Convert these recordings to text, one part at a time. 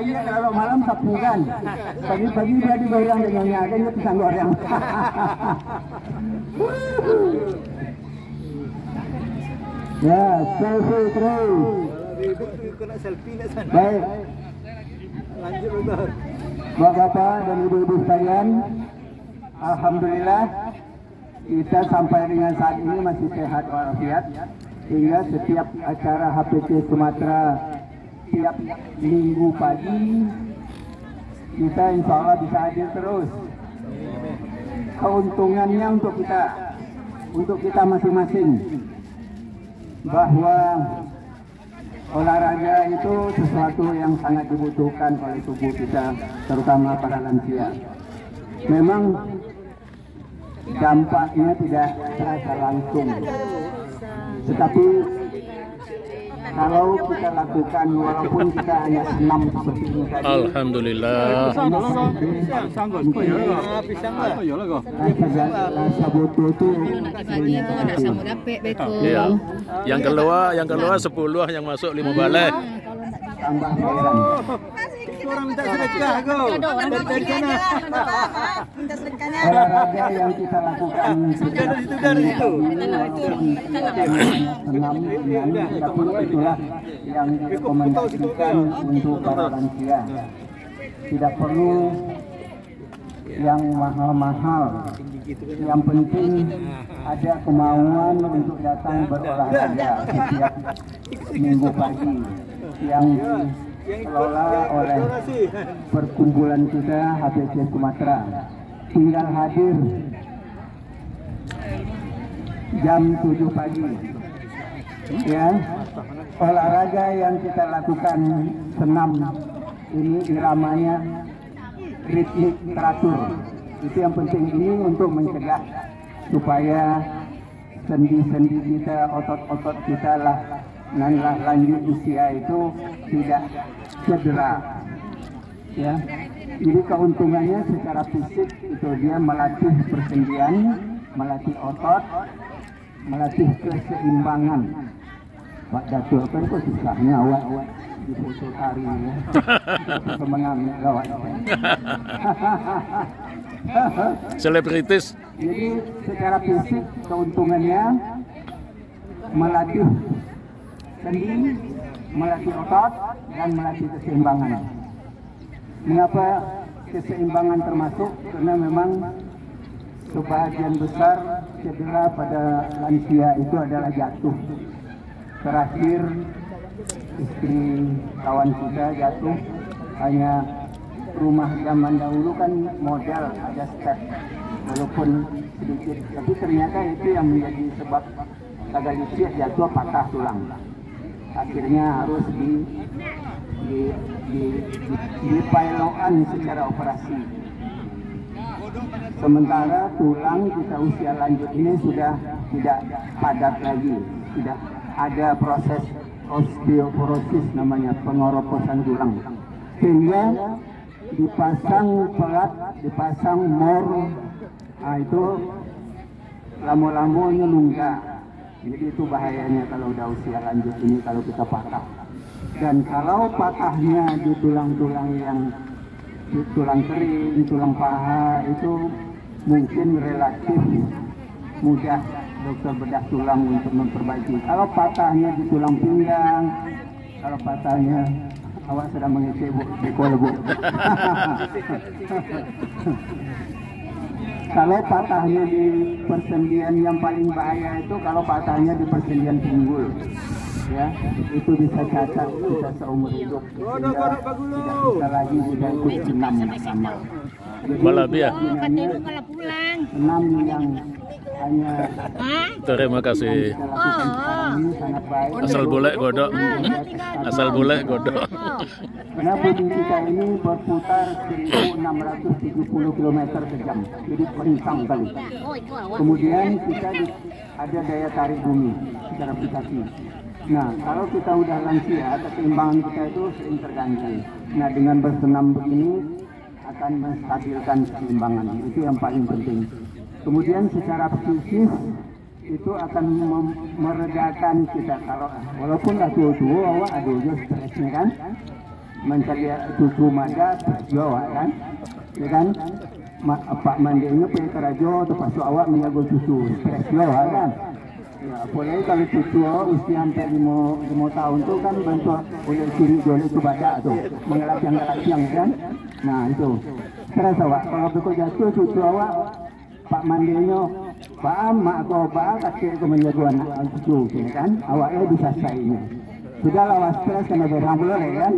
Iya, kalau malam sapungan. Pagi-pagi dia digoreng dengan nyaganya pisang goreng. Ya, selfie terus. Baik. Lanjut, Dokter. Bapak-bapak dan ibu-ibu sekalian, alhamdulillah kita sampai dengan saat ini masih sehat walafiat, sehingga setiap acara HPC Sumatera tiap minggu pagi kita insya Allah bisa hadir terus. Keuntungannya untuk kita masing-masing, bahwa olahraga itu sesuatu yang sangat dibutuhkan oleh tubuh kita, terutama para lansia. Memang dampaknya tidak terasa langsung, tetapi kalau kita lakukan walaupun kita hanya senam seperti ini tadi, alhamdulillah. Rasa butuh itu Iya. Yang keluar 10, yang masuk 5 balik. tambah heran. Orang minta sedekah kau. Dari sana. Minta sedekahnya. Olahraga yang kita lakukan Dari situ. senam tapi itulah yang direkomendasikan untuk para lansia. Tidak perlu yang mahal-mahal. Yang penting ada kemauan untuk datang berolahraga setiap minggu pagi yang dikelola oleh perkumpulan kita HPC Sumatera. Tinggal hadir jam 7 pagi. Ya, olahraga yang kita lakukan senam ini iramanya ritmik teratur. Itu yang penting ini untuk mencegah supaya sendi-sendi kita, otot-otot kita lah lanjut usia itu tidak cedera. Ya, jadi keuntungannya secara fisik itu dia melatih persendian, melatih otot, melatih keseimbangan. Pak Datuk kan kok susahnya awak di foto tari ya. Kemenangan gawat. Selebritis. Jadi secara fisik keuntungannya melatih sendi, melatih otot, dan melatih keseimbangan. Mengapa keseimbangan termasuk? Karena memang sebagian besar cedera pada lansia itu adalah jatuh. Terakhir istri kawan kita jatuh, hanya rumah zaman dahulu kan model ada step walaupun sedikit, tapi ternyata itu yang menjadi sebab gagal licin, jatuh, patah tulang. Akhirnya harus di pailoan secara operasi. Sementara tulang kita usia lanjut ini sudah tidak padat lagi, tidak ada proses osteoporosis namanya, pengoroposan tulang, sehingga dipasang pelat, dipasang mor, itu lampu-lampunya nunggak. Jadi itu bahayanya kalau udah usia lanjut ini kalau kita patah. Dan kalau patahnya di tulang-tulang yang di tulang kering, tulang paha, itu mungkin relatif mudah dokter bedah tulang untuk memperbaiki. Kalau patahnya di tulang pinggang, kalau patahnya awak sedang mengecek bu, dekol bu. Kalau patahnya di persendian, yang paling bahaya itu kalau patahnya di persendian pinggul, ya itu bisa cacat kita seumur hidup, sehingga tidak bisa lagi kita ikut senam bersama. Balabia. Katanya kalau pulang. Senam yang hanya Terima kasih. ini sangat baik. Asal boleh godok. Asal boleh godok. Karena bumi kita ini berputar 1670 km per jam, jadi kencang kali. Kemudian kita ada daya tarik bumi secara aplikasi. Nah, kalau kita udah lansia, keseimbangan kita itu sering terganggu. Nah, dengan bersenam begini akan menstabilkan keseimbangan. Itu yang paling penting. Kemudian secara psikis itu akan meredakan kita, kalau walaupun lah tua-tua awak ada juga stresnya kan. mencari susu mada Jawa kan, ya kan? Pak mandinya pergi ke rajo terpaksa awak menjaga susu stres Jawa kan. Ya, boleh kalau cucu usia sampai 5 tahun tu kan bantu boleh curi jual itu badak tu, mengelak-yang kan. Nah itu stres awak. Kalau berkau jatuh cucu awak, Pak mandinya, Pak mak atau Pak kakek tu menjaga anak cucu kan, awaknya bisa sayangnya. Sudahlah awak stres kena berang boleh kan.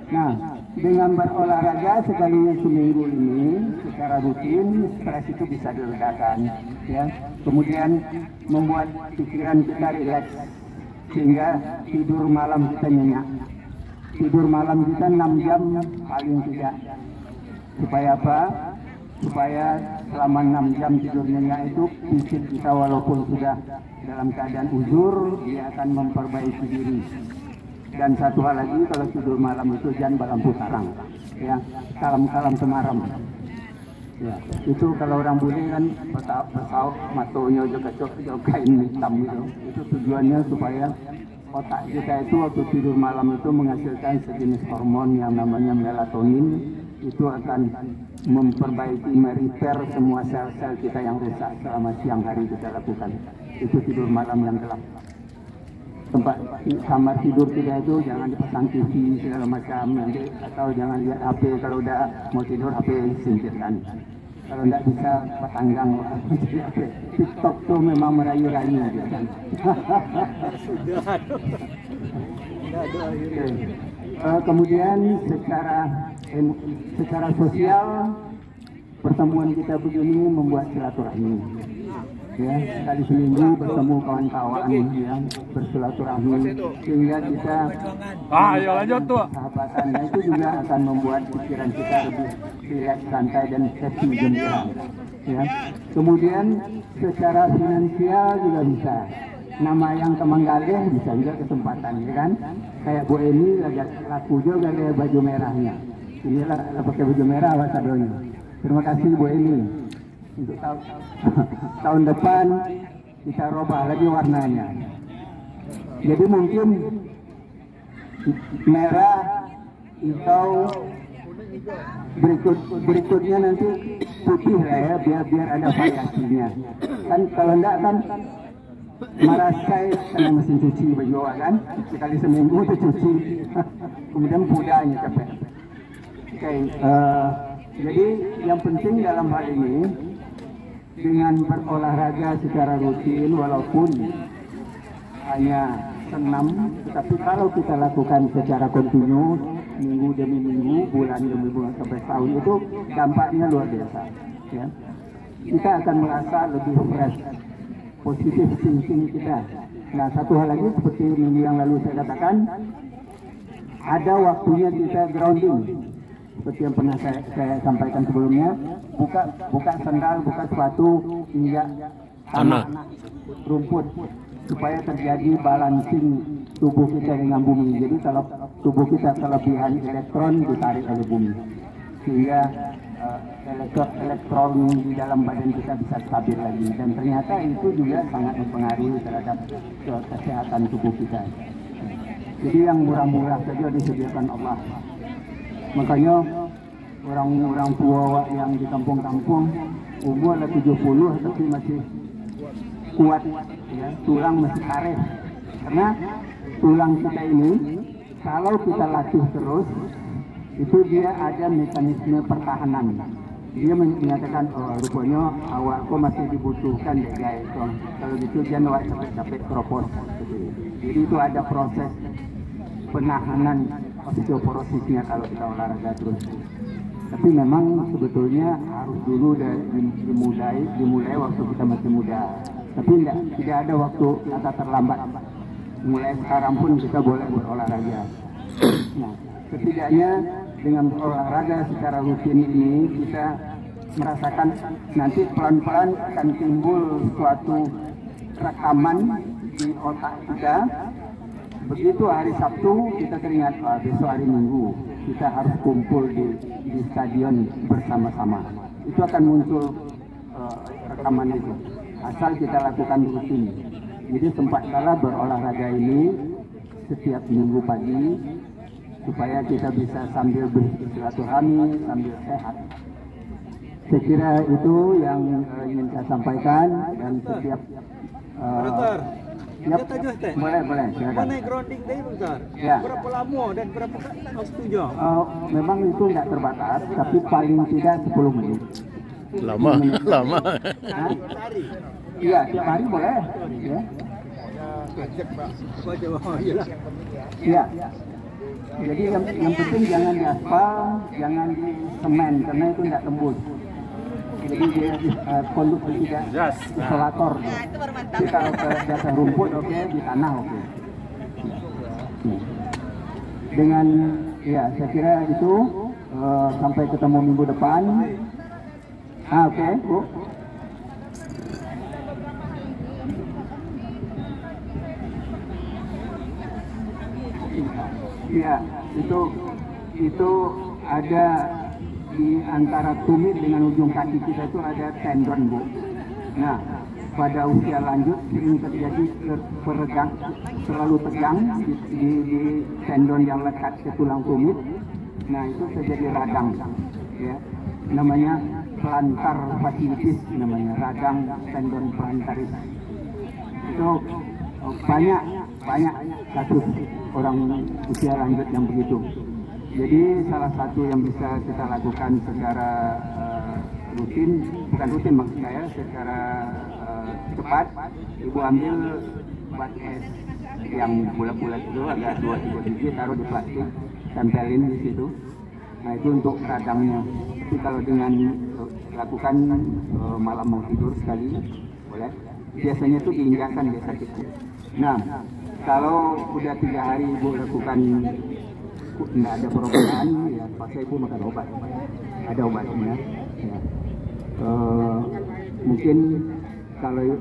Nah dengan berolahraga sekali seminggu ini secara rutin stres itu bisa diredakan ya. Kemudian membuat pikiran kita rileks sehingga tidur malam kita nyenyak. Tidur malam kita 6 jam paling tidak. Supaya apa? Supaya selama 6 jam tidur nyenyak itu fisik kita walaupun sudah dalam keadaan uzur dia akan memperbaiki diri. Dan satu hal lagi, kalau tidur malam itu jangan berlampu tarang, ya, kalam-kalam semaram. Ya, itu kalau orang bule kan pesawat matonya juga kain hitam itu tujuannya supaya otak kita itu waktu tidur malam itu menghasilkan sejenis hormon yang namanya melatonin. Itu akan memperbaiki, merepair semua sel-sel kita yang rusak selama siang hari kita lakukan. Itu tidur malam yang gelap. Tempat kamar tidur kita itu jangan dipasang TV segala macam nanti, atau jangan lihat HP. Kalau udah mau tidur HP singkirkan. Kalau tidak bisa patanggang TikTok tuh memang merayu-rayu gitu kan. Kemudian secara sosial pertemuan kita begini membuat silaturahmi. Ya, sekali seminggu bertemu kawan-kawan yang bersilaturahmi sehingga kita sahabatan. Nah, itu juga akan membuat pikiran kita lebih rileks, santai dan happy, gembira. Ya. Kemudian secara finansial juga bisa. Nama yang Kemanggaleh bisa juga kesempatan, ya kan? Kayak Bu Eni lagi laku juga kayak baju merahnya. Inilah pakai baju merah ambasadornya. Terima kasih Bu Eni. Untuk tahun depan kita robah lagi warnanya. Jadi mungkin merah, hijau, berikutnya nanti putih lah ya, biar ada variasinya. Kan kalau enggak kan marasai kena mesin cuci baju kan, sekali seminggu itu cuci, kemudian pudanya capek. Oke, jadi yang penting dalam hal ini dengan berolahraga secara rutin walaupun hanya senam, tetapi kalau kita lakukan secara kontinu minggu demi minggu, bulan demi bulan sampai tahun, itu dampaknya luar biasa ya. Kita akan merasa lebih fresh, positif thinking kita. Nah, satu hal lagi seperti minggu yang lalu saya katakan, ada waktunya kita grounding. Seperti yang pernah saya sampaikan sebelumnya, buka sandal, buka sepatu hingga tanah, rumput, supaya terjadi balancing tubuh kita dengan bumi. Jadi kalau tubuh kita kelebihan elektron ditarik oleh bumi, sehingga elektron di dalam badan kita bisa stabil lagi. Dan ternyata itu juga sangat mempengaruhi terhadap kesehatan tubuh kita. Jadi yang murah-murah saja disediakan Allah. Makanya orang-orang tua yang di kampung-kampung umur 70 tapi masih kuat ya, tulang masih karet. Karena tulang kita ini kalau kita latih terus itu dia ada mekanisme pertahanan. Dia menyatakan, oh rupanya awakku masih dibutuhkan deh guys. Kalau gitu jangan awak capek-capek keropos. Jadi itu ada proses penahanan osteoporosisnya kalau kita olahraga terus. Tapi memang sebetulnya harus dulu dimulai waktu kita masih muda. Tapi tidak ada waktu kata terlambat. Mulai sekarang pun kita boleh berolahraga. Nah, setidaknya dengan berolahraga secara rutin ini kita merasakan nanti pelan-pelan akan timbul suatu rekaman di otak kita. Begitu hari Sabtu kita teringat, besok hari Minggu kita harus kumpul di stadion bersama-sama. Itu akan muncul rekaman itu, asal kita lakukan rutin. Jadi sempat kala berolahraga ini setiap minggu pagi supaya kita bisa sambil bersilaturahmi, sambil sehat. Saya kira itu yang ingin saya sampaikan, dan setiap Dokter, Yap, dia tajuk teh. boleh, silakan. Mana grounding tadi besar? Ya. Berapa lama dan berapa kali setuju? Memang itu nggak terbatas, tapi paling tidak 10 menit. Lama, lama. Hah? Iya, tiap hari boleh. Ya. Oh, iyalah. Iya. Jadi yang penting jangan diaspal, jangan di semen, karena itu nggak tembus. Jadi dia konduksi tidak isolator. Itu baru mantap. Kita ke dasar rumput, oke, di tanah, oke. Dengan ya, saya kira itu sampai ketemu minggu depan. Oke, Bu. Iya, itu ada di antara tumit dengan ujung kaki kita itu ada tendon, Bu. Nah, pada usia lanjut sering terjadi peregang, terlalu tegang di tendon yang lekat ke tulang tumit. Nah, itu terjadi radang, ya. Namanya plantar fasciitis, namanya radang tendon plantaris. Itu banyak kasus orang usia lanjut yang begitu. Jadi salah satu yang bisa kita lakukan secara rutin, bukan rutin maksud saya, secara cepat, ibu ambil obat es yang bulat-bulat itu, ada 2-3 biji, taruh di plastik, tempelin di situ. Nah, itu untuk radangnya. Tapi kalau dengan lakukan malam mau tidur sekali, boleh. Biasanya itu diinjakkan dia sakit. Nah, kalau udah 3 hari ibu lakukan tidak ada perubahan, ya paksa ibu makan obat. Ada obatnya. Ya. Mungkin kalau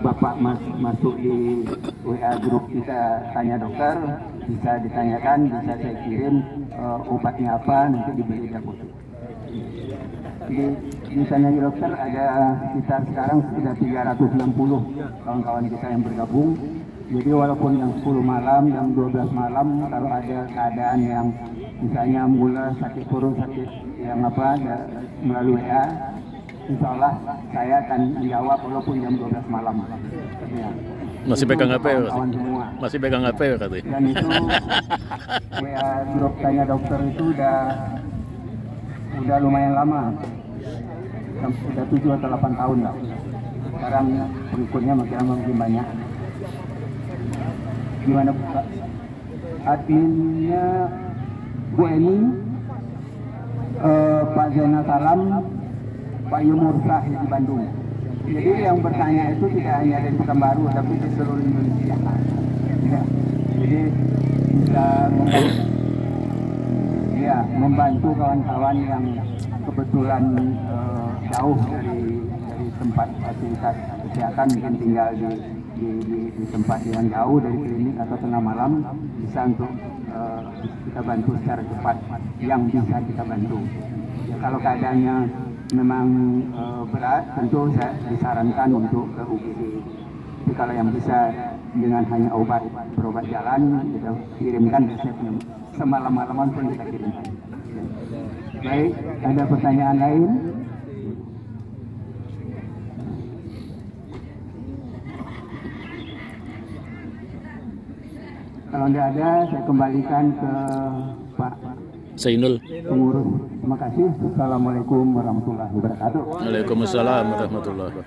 Bapak masuk di WA grup kita tanya dokter, bisa ditanyakan, bisa saya kirim obatnya apa, nanti dibeli di apotek. Di sana dokter ada sekitar sekarang sudah 360 kawan-kawan kita yang bergabung. Jadi walaupun yang 10 malam, yang 12 malam, kalau ada keadaan yang misalnya mula sakit perut, sakit yang apa, melalui WA, insya Allah saya akan menjawab walaupun jam 12 malam. Ya. Masih pegang HP ya? Masih pegang HP ya katanya? Dan itu WA grup tanya dokter itu udah lumayan lama, sudah 7 atau 8 tahun lah. Sekarang berikutnya makin banyak. Gimana Pak? Adminnya Bu Eni, Pak Zainal Salam, Pak Yumursah di Bandung. Jadi yang bertanya itu tidak hanya dari Pekanbaru, tapi di seluruh Indonesia. Ya. Jadi bisa membantu kawan-kawan yang kebetulan jauh dari tempat fasilitas kesehatan, mungkin tinggal di tempat yang jauh dari klinik atau tengah malam, bisa untuk kita bantu secara cepat yang bisa kita bantu. Ya, kalau keadaannya memang berat, tentu saya disarankan untuk ke UGD. Tapi kalau yang bisa dengan hanya berobat jalan, kita kirimkan resepnya. Semalam-malaman pun kita kirimkan. Ya. Baik, ada pertanyaan lain? Kalau tidak ada, saya kembalikan ke Pak Zainul. Pengurus. Terima kasih. Assalamualaikum warahmatullahi wabarakatuh. Waalaikumsalam warahmatullahi wabarakatuh.